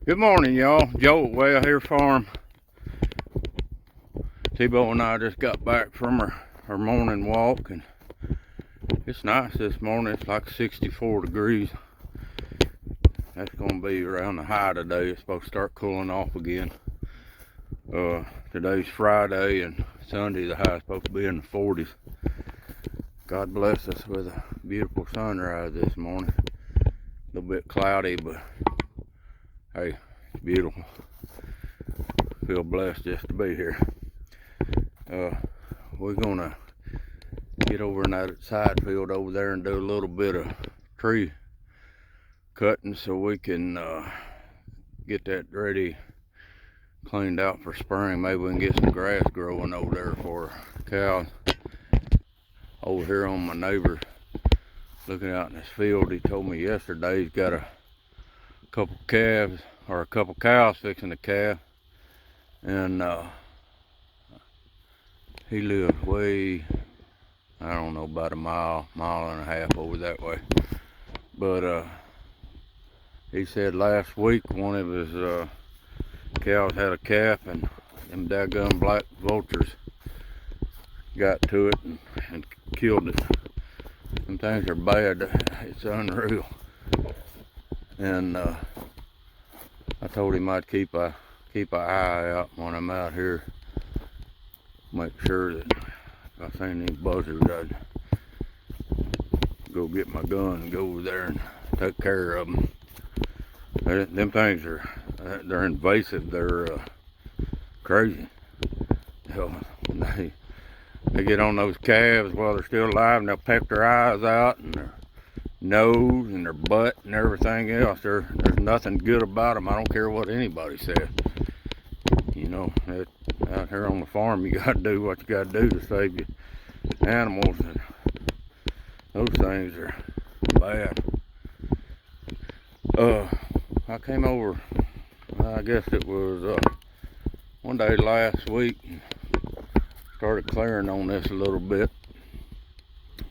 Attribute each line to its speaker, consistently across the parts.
Speaker 1: Good morning, y'all. Joe at Well Here Farm. T-Bo and I just got back from our morning walk, and it's nice this morning. It's like 64 degrees. That's going to be around the high today. It's supposed to start cooling off again. Today's Friday, and Sunday the high is supposed to be in the 40s. God bless us with a beautiful sunrise this morning. A little bit cloudy, but hey, it's beautiful. Feel blessed just to be here. We're gonna get over in that side field over there and do a little bit of tree cutting so we can get that ready, cleaned out for spring. Maybe we can get some grass growing over there for cows. Over here on my neighbor, looking out in this field, he told me yesterday he's got a couple calves, or a couple cows fixing a calf, and he lives way, I don't know, about a mile and a half over that way. But he said last week one of his cows had a calf, and them daggum black vultures got to it and killed it. Them things are bad. It's unreal. And I told him I'd keep an eye out when I'm out here. Make sure that if I see any buzzards, I'd go get my gun and go over there and take care of them. Them things they're invasive. They're crazy. They get on those calves while they're still alive, and they'll peck their eyes out and their nose and their butt and everything else. There's nothing good about them. I don't care what anybody says. You know, out here on the farm, you got to do what you got to do to save your animals. And those things are bad. I came over, I guess it was one day last week, and started clearing on this a little bit.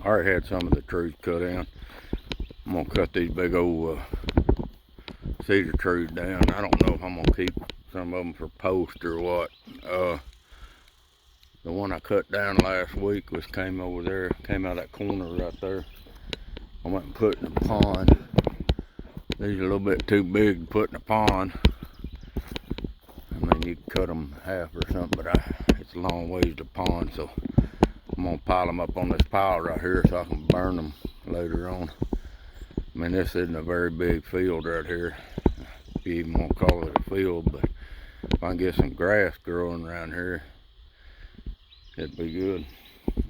Speaker 1: I already had some of the trees cut in. I'm going to cut these big old cedar trees down. I don't know if I'm going to keep some of them for post or what. The one I cut down last week came over there, came out of that corner right there. I went and put in a pond. These are a little bit too big to put in a pond. I mean, you can cut them half or something, but it's a long ways to pond, so I'm gonna pile them up on this pile right here so I can burn them later on. I mean, this isn't a very big field right here, if you even want to call it a field, but if I can get some grass growing around here, it'd be good.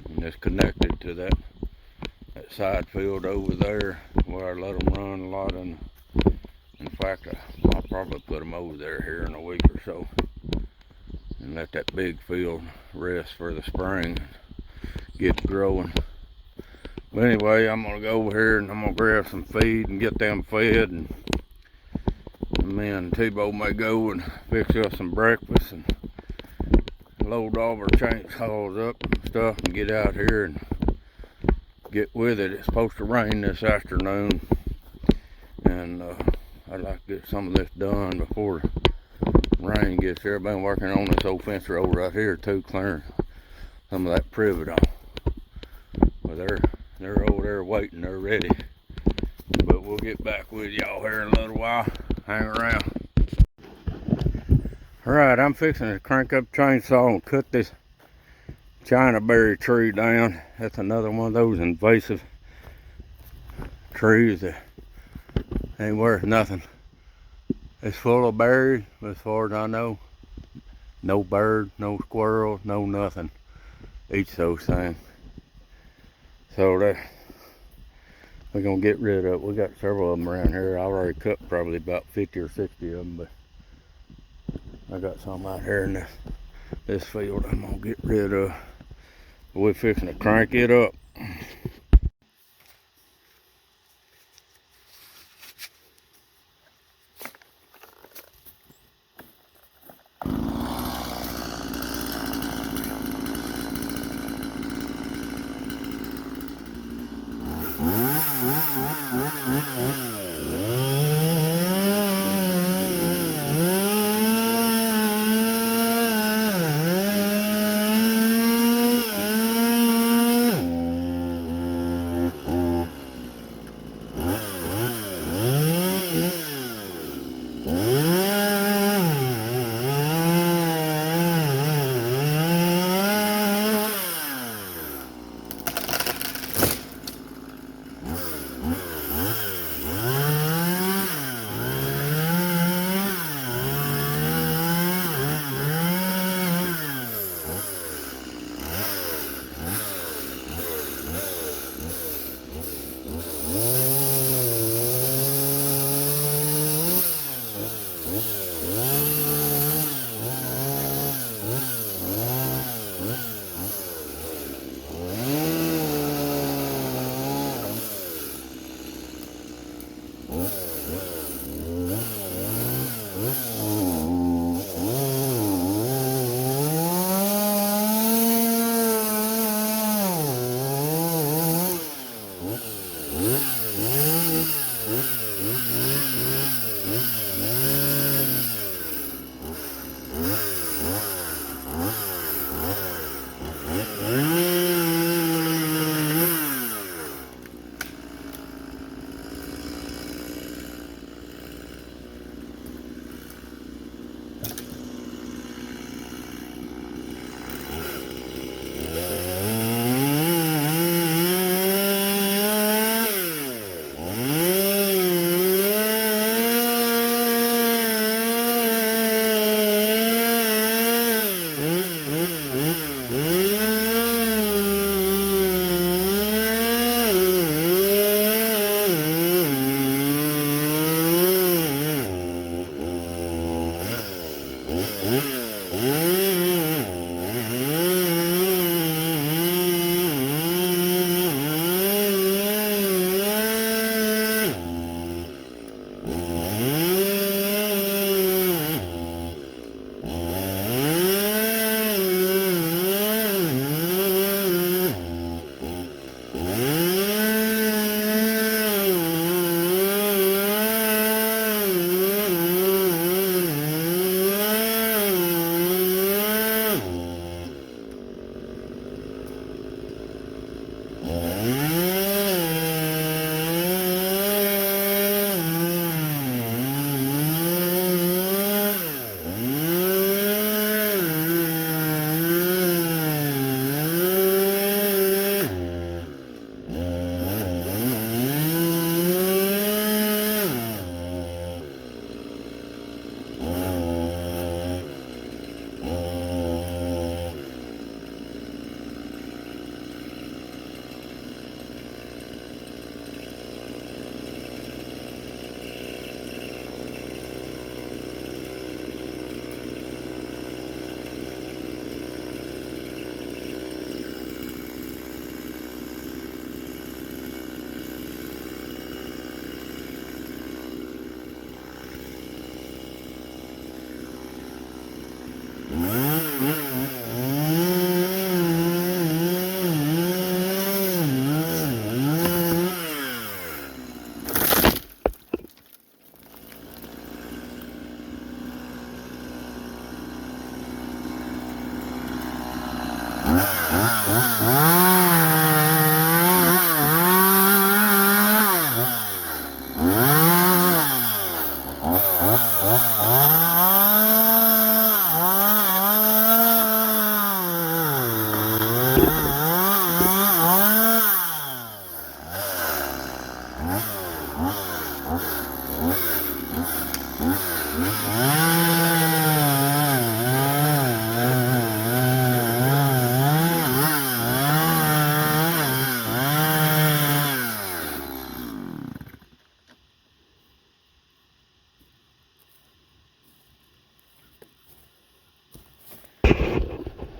Speaker 1: And it's connected to that side field over there where I let them run a lot. In fact, I'll probably put them over there here in a week or so and let that big field rest for the spring, get growing. But anyway, I'm gonna go over here and I'm gonna grab some feed and get them fed, and me and T-Bo may go and fix us some breakfast and load all of our chainsaws up and stuff and get out here and get with it. It's supposed to rain this afternoon, and I'd like to get some of this done before rain gets here. I've been working on this old fence road right here too, clearing some of that privet off. But they're over there waiting, they're ready. But we'll get back with y'all here in a little while. Hang around. Alright, I'm fixing to crank up the chainsaw and cut this Chinaberry tree down. That's another one of those invasive trees that ain't worth nothing. It's full of berries, but as far as I know, no bird, no squirrel, no nothing eats those things. So we're gonna get rid of it. We got several of them around here. I already cut probably about 50 or 60 of them, but I got some out here in this field I'm gonna get rid of. We're fixing to crank it up.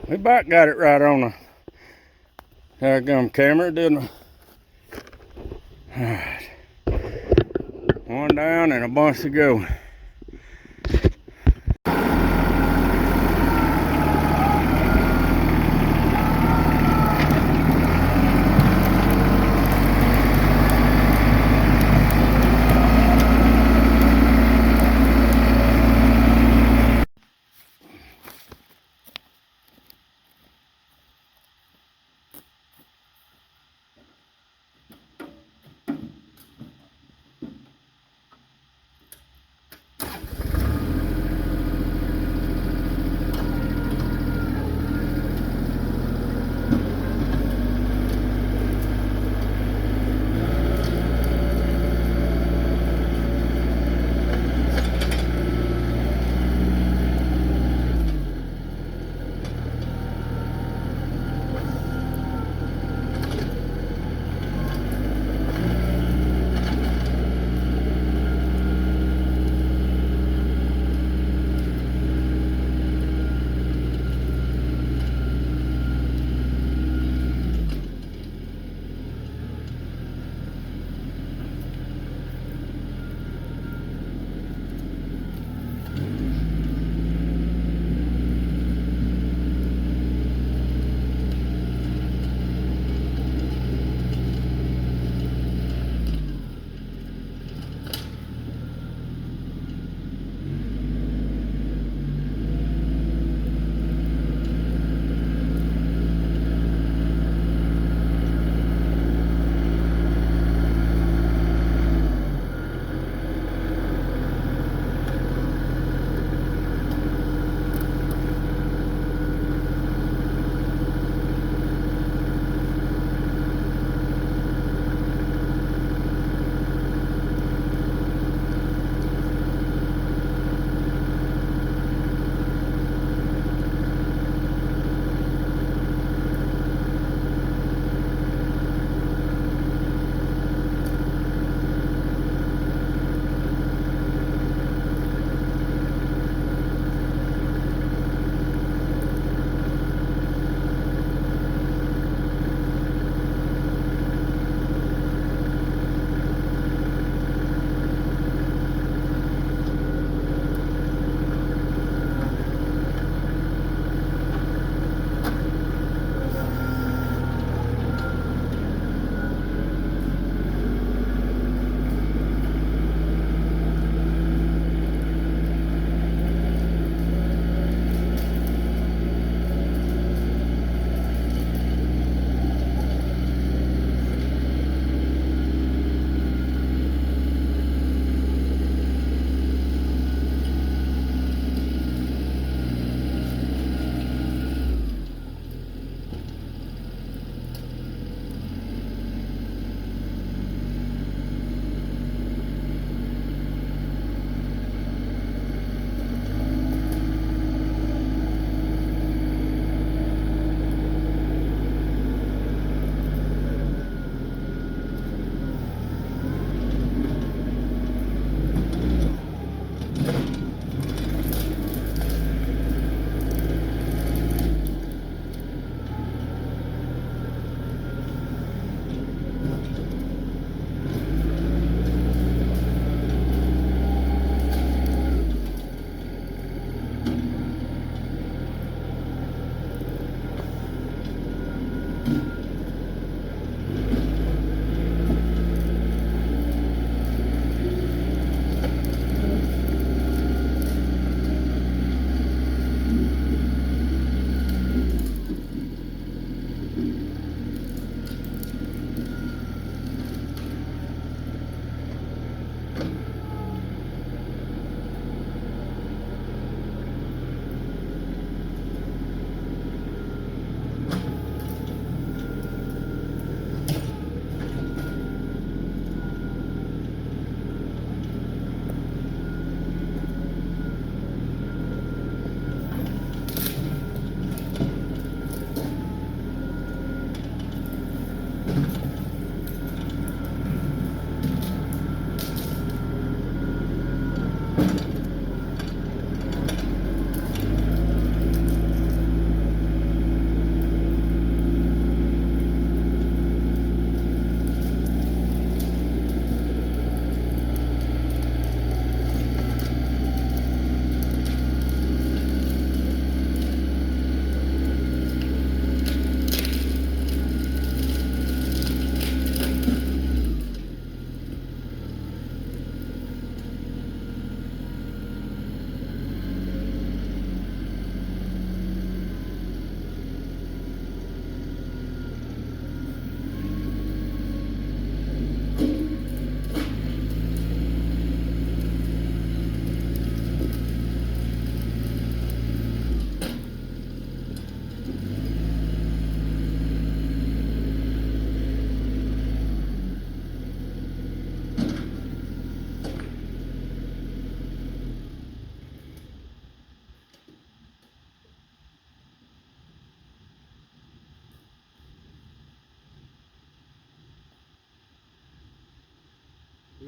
Speaker 1: We about got it right on the daggum camera, didn't we? Alright. One down and a bunch to go.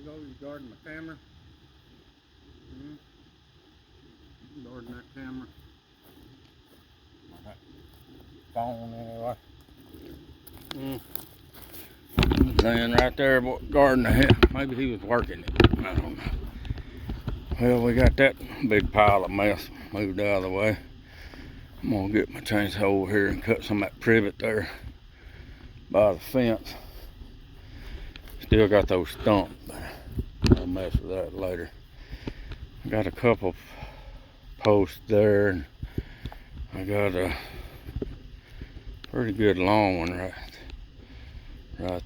Speaker 1: You guarding my camera? Guarding that camera. Phone anyway. Saying right there, guarding the head. Maybe he was working it. I don't know. Well, we got that big pile of mess moved out of the way. I'm gonna get my chainsaw over here and cut some of that privet there by the fence. Still got those stumps, but I'll mess with that later. I got a couple posts there, and I got a pretty good long one right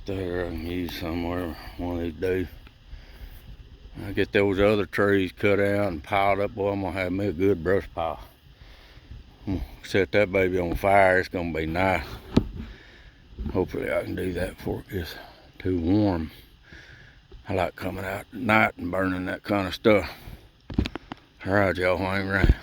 Speaker 1: there I can use somewhere one of these days. I get those other trees cut out and piled up, boy, I'm gonna have me a good brush pile. I'm gonna set that baby on fire. It's gonna be nice. Hopefully I can do that before it gets too warm. I like coming out at night and burning that kind of stuff. All right, y'all, hang around.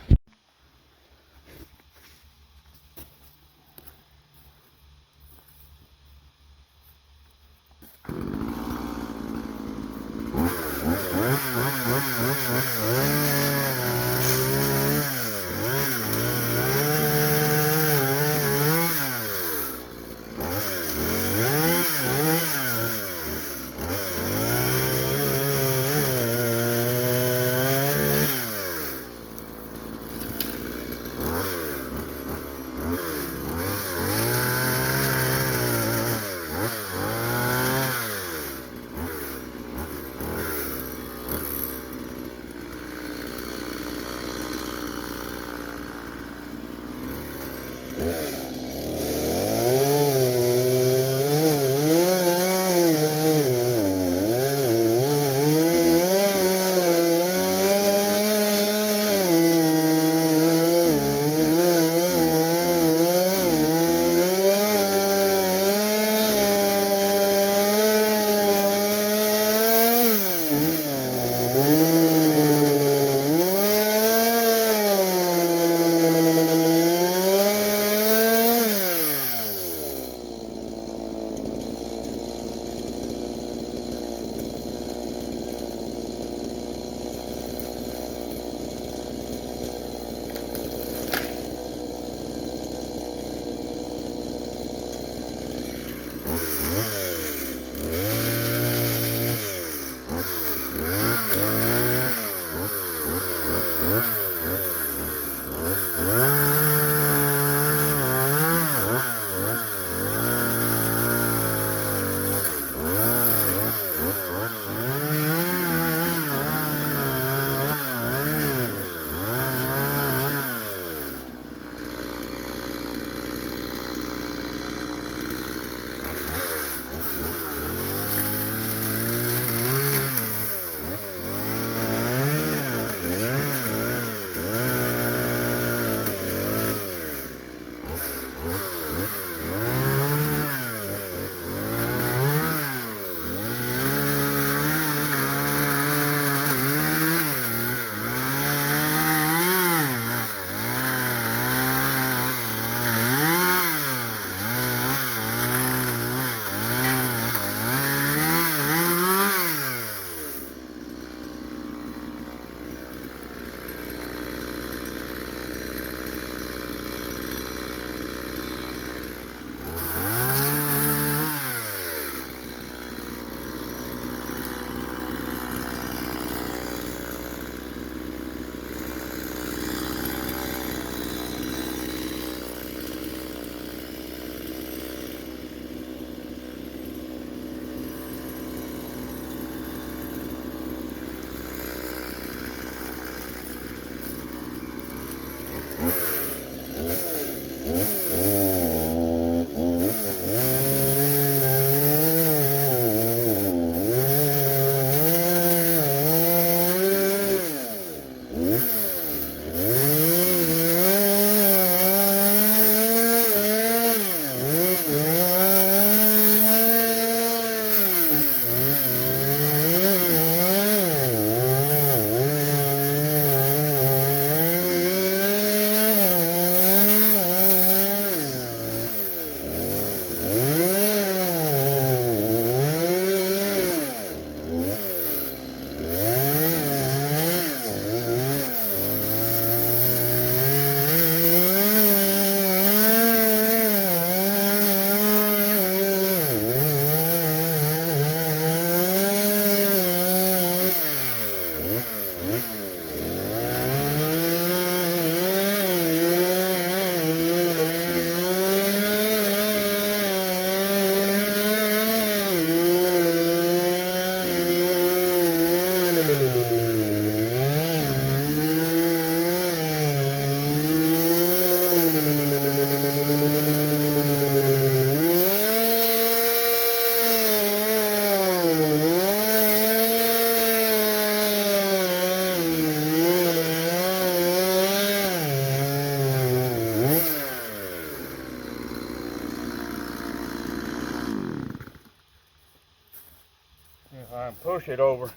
Speaker 1: push it over.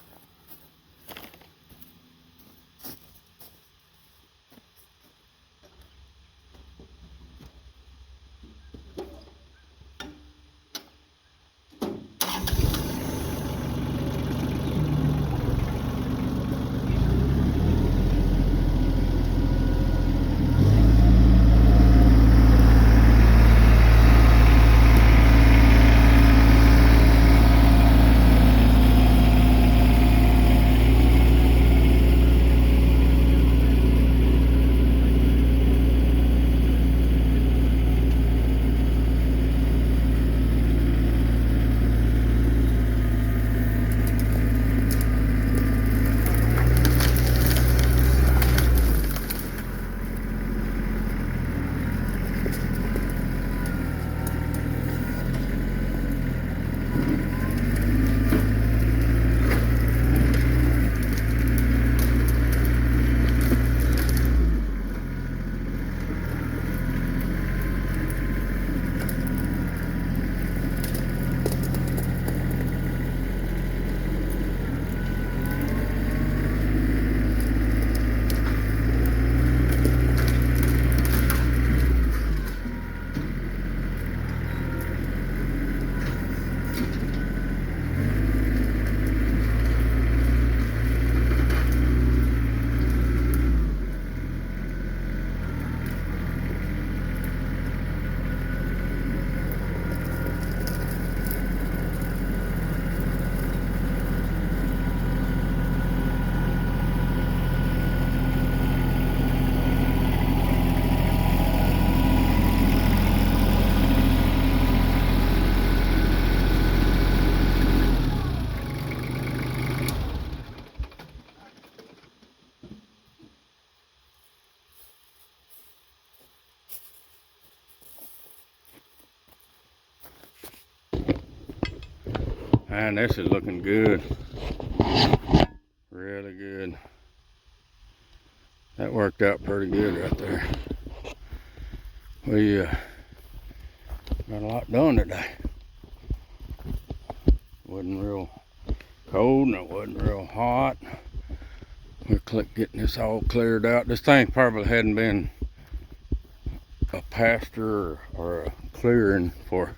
Speaker 1: Man, this is looking good. Really good. That worked out pretty good right there. We got a lot done today. Wasn't real cold and it wasn't real hot. We're getting this all cleared out. This thing probably hadn't been a pasture or a clearing for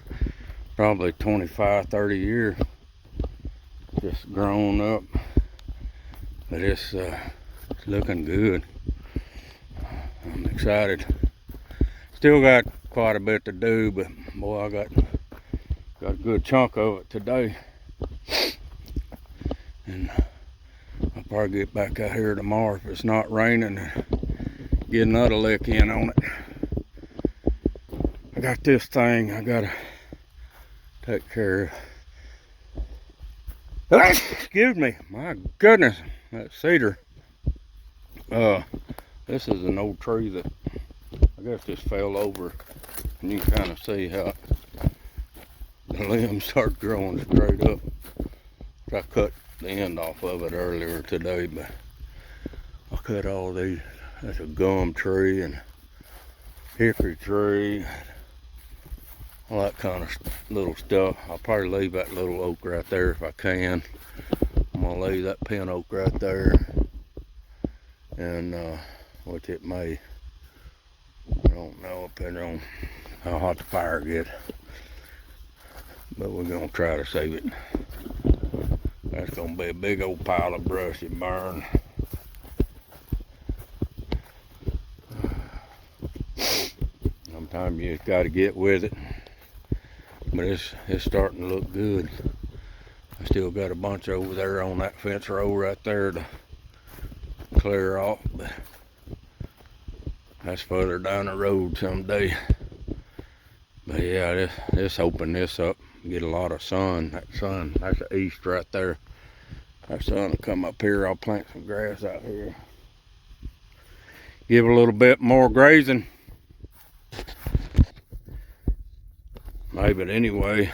Speaker 1: probably 25, 30 years. Just grown up. But it's looking good. I'm excited. Still got quite a bit to do, but boy, I got a good chunk of it today. And I'll probably get back out here tomorrow if it's not raining and get another lick in on it. I got this thing I gotta take care of. Excuse me, my goodness, that cedar. This is an old tree that I guess just fell over, and you can kind of see how the limbs start growing straight up. I cut the end off of it earlier today, but I cut all these. That's a gum tree and hickory tree, all that kind of little stuff. I'll probably leave that little oak right there if I can. I'm gonna leave that pin oak right there, and which it may, I don't know, depending on how hot the fire gets, but we're gonna try to save it. That's gonna be a big old pile of brush to burn. Sometimes you just gotta get with it, but it's starting to look good. I still got a bunch over there on that fence row right there to clear off, but that's further down the road someday. But yeah, this open this up, get a lot of sun. That sun, that's the east right there. That sun will come up here. I'll plant some grass out here. Give a little bit more grazing. But anyway,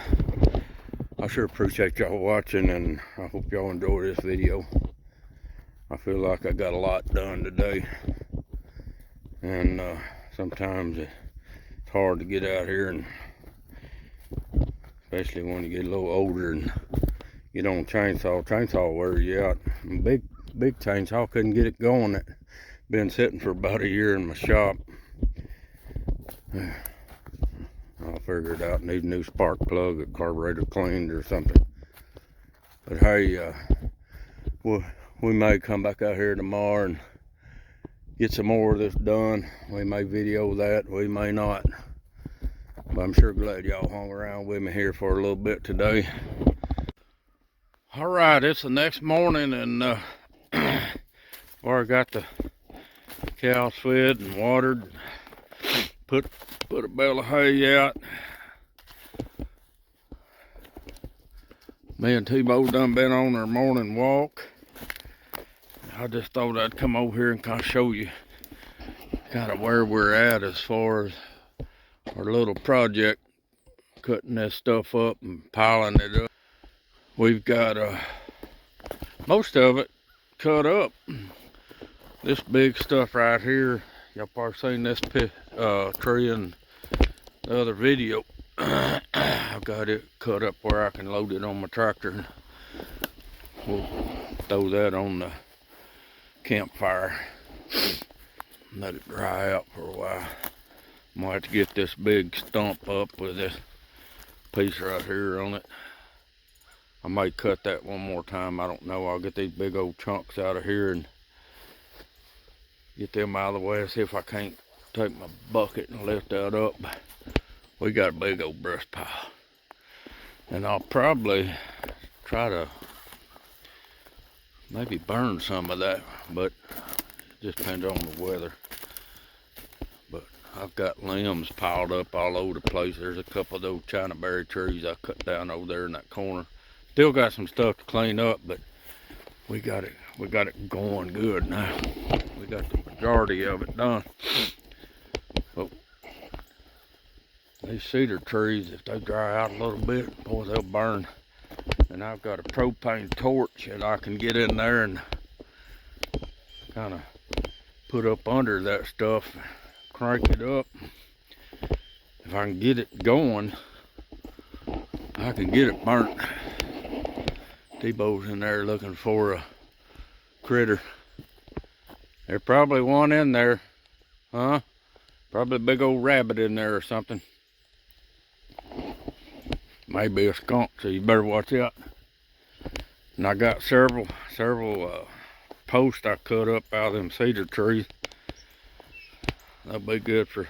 Speaker 1: I sure appreciate y'all watching, and I hope y'all enjoy this video. I feel like I got a lot done today, and sometimes it's hard to get out here, and especially when you get a little older and get on chainsaw. Chainsaw wears you out. Big chainsaw, couldn't get it going. It been sitting for about a year in my shop. I'll figure it out. Need a new spark plug, a carburetor cleaned or something. But hey, we may come back out here tomorrow and get some more of this done. We may video that, we may not. But I'm sure glad y'all hung around with me here for a little bit today. All right, it's the next morning, and I got the cows fed and watered. Put a bale of hay out. Me and T-Bo done been on our morning walk. I just thought I'd come over here and kind of show you kind of where we're at as far as our little project, cutting this stuff up and piling it up. We've got most of it cut up. This big stuff right here, y'all probably seen this tree in the other video. I've got it cut up where I can load it on my tractor. We'll throw that on the campfire and let it dry out for a while. Might have to get this big stump up with this piece right here on it. I might cut that one more time, I don't know. I'll get these big old chunks out of here and get them out of the way. See if I can't take my bucket and lift that up. We got a big old brush pile. And I'll probably try to maybe burn some of that, but it just depends on the weather. But I've got limbs piled up all over the place. There's a couple of those Chinaberry trees I cut down over there in that corner. Still got some stuff to clean up, but we got it going good now. We got the majority of it done. But these cedar trees, if they dry out a little bit, boy, they'll burn. And I've got a propane torch that I can get in there and kind of put up under that stuff, crank it up. If I can get it going, I can get it burnt. T-Bo's in there looking for a critter. There's probably one in there, huh? Probably a big old rabbit in there or something. Maybe a skunk, so you better watch out. And I got several posts I cut up out of them cedar trees. That'll be good for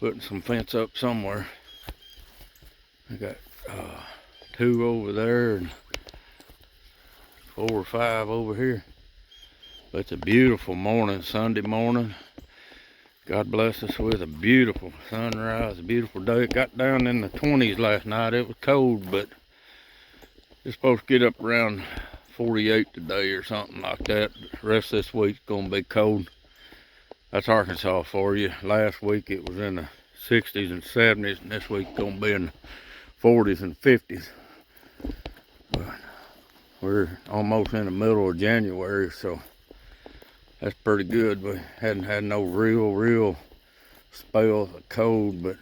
Speaker 1: putting some fence up somewhere. I got 2 over there and 4 or 5 over here. But it's a beautiful morning, Sunday morning. God bless us with a beautiful sunrise, a beautiful day. It got down in the 20s last night. It was cold, but it's supposed to get up around 48 today or something like that. The rest of this week's gonna be cold. That's Arkansas for you. Last week it was in the 60s and 70s, and this week's gonna be in the 40s and 50s. But we're almost in the middle of January, so that's pretty good. We hadn't had no real spells of cold, but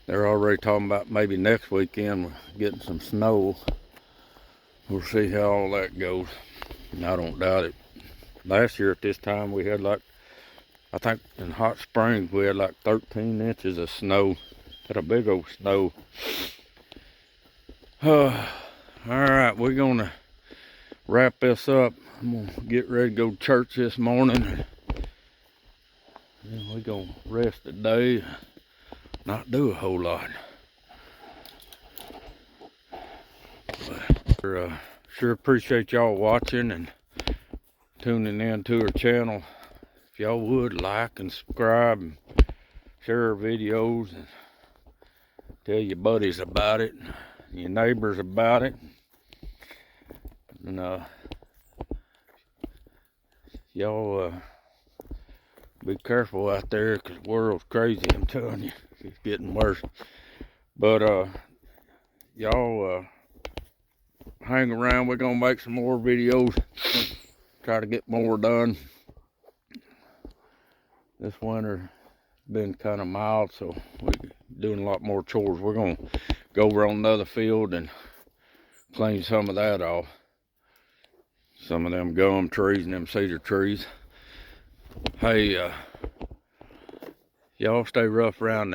Speaker 1: they're already talking about maybe next weekend we're getting some snow. We'll see how all that goes. And I don't doubt it. Last year at this time we had like, I think in Hot Springs we had like 13 inches of snow. Had a big old snow. All right, we're gonna wrap this up. I'm gonna get ready to go to church this morning. Then we're gonna rest today, not do a whole lot. But sure appreciate y'all watching and tuning in to our channel. If y'all would like and subscribe and share our videos and tell your buddies about it, and your neighbors about it. And y'all be careful out there, because the world's crazy, I'm telling you. It's getting worse. But y'all hang around. We're gonna make some more videos, try to get more done. This winter been kind of mild, so we're doing a lot more chores. We're gonna go over on another field and Clean some of that off. Some of them gum trees and them cedar trees. Hey, y'all stay rough around